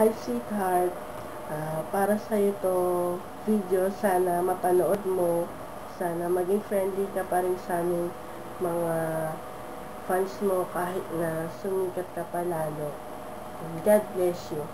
Hi sweetheart, para sa'yo to video, sana mapanood mo, sana maging friendly ka pa rin sa aming mga fans mo kahit na sumikat ka pa lalo. God bless you.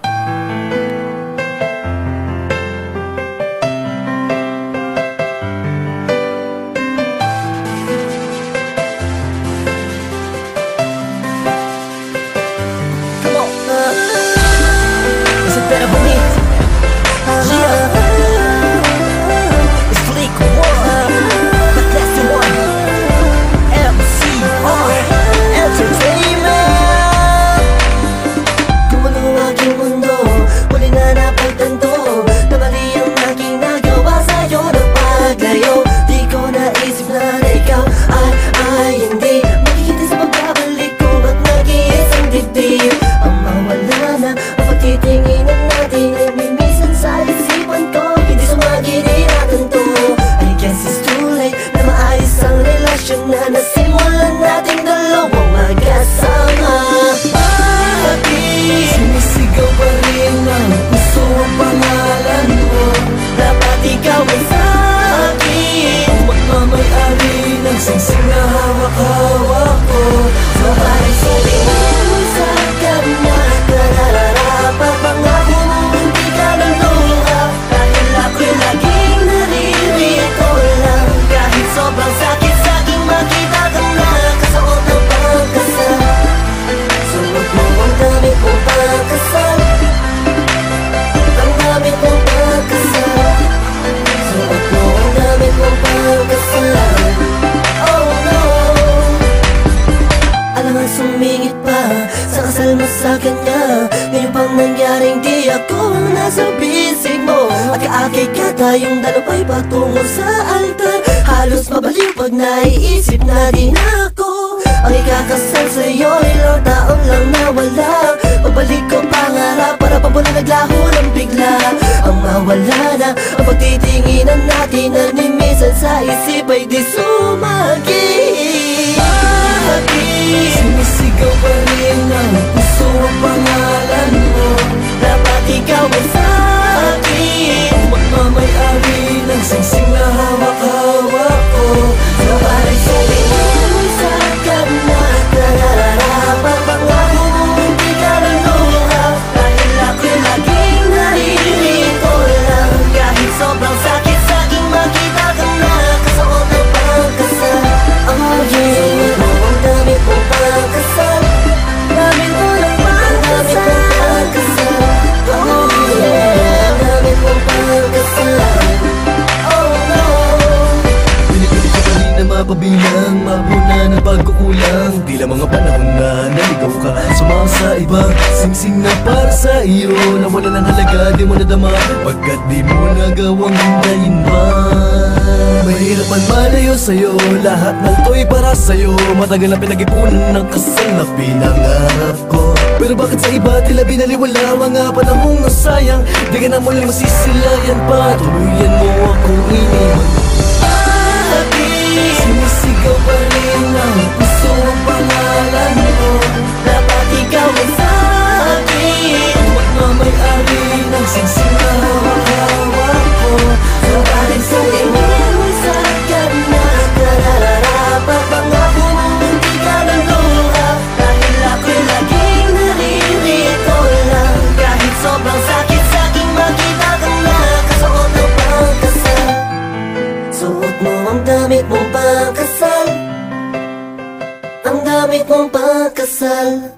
Na nasimulan nating dalawang magkasama. Bakit sumisigaw pa rin ang puso ang pangalan mo? Dapat ikaw ay sa'kin, magmamayari ng singsing na hawak-hawak ko. Sabay sabihin sa kanya, nararapat pangako mo hindi ka naluha. Dahil ako'y laging naririto lang, kahit sobrang sakit makita ka na kasuot ng pagkasal. Suot mo ang damit mong pagkasal, ang damit mong pagkasal. Suot mo ang damit mong pagkasal. Oh no. Alam ang sumingit pa sa kasal mo sa kanya. Ngayon pang nangyaring di ako ang nasa bisig mo. At kaakay ka tayong dalawa'y patungo sa altar. Halos mabaliw pag naiisip na di na ako ang ikakasal sa'yo. Ilang taon lang nawala, pabalik ko pangarap para pabula naglaho ng bigla. Ang mawala na ang pagtitinginan natin, na ni minsan sa isip ay di sumagi. Bakit sumisigaw pa rin ang puso ang pangalan mo? Dapat ikaw ay sa'kin, magmamayari ng singsing na hawak-hawak ko. Sabay sabihin sa kanya, nararapat pangako mo hindi ka naluha. Dahil ako'y laging naririto lang, kahit sobrang sakit sa'king makita ka na kasuot ng pagkasal. Oh yeah, suot mo ang damit mong pagkasal, damit mo ng pagkasal. Oh yeah, damit mong pagkasal. Mapabilang, mapuna na pagkukulang. Di lang mga panahon na naligaw ka, sumama sa iba. Singsing na para sa iyo, nawala ng halaga, di mo nadama, pagkat di mo nagawang hintayin pa. Mahirap man malayo sa'yo, lahat ng to'y para sa'yo. Matagal na pinag-ipunan ng kasal na pinangarap ko. Pero bakit sa iba tila binaliwala mga panahong nasayang? Di ka na muling masisilayan pa, tuluyan mo akong iniwan. Sumisigaw pa rin ang puso ang pangalan mo. Dapat ikaw ay sa'kin, magmamayari ng singsing na hawak-hawak ko. Sabay sabihin sa kanya, nararapat pangako mo hindi ka naluha. Dahil ako'y laging naririto lang, kahit sobrang sakit sa'king makita ka na kasuot ng pagkasal. Suot mo ang damit mong pagkasal, ang damit mong pagkasal.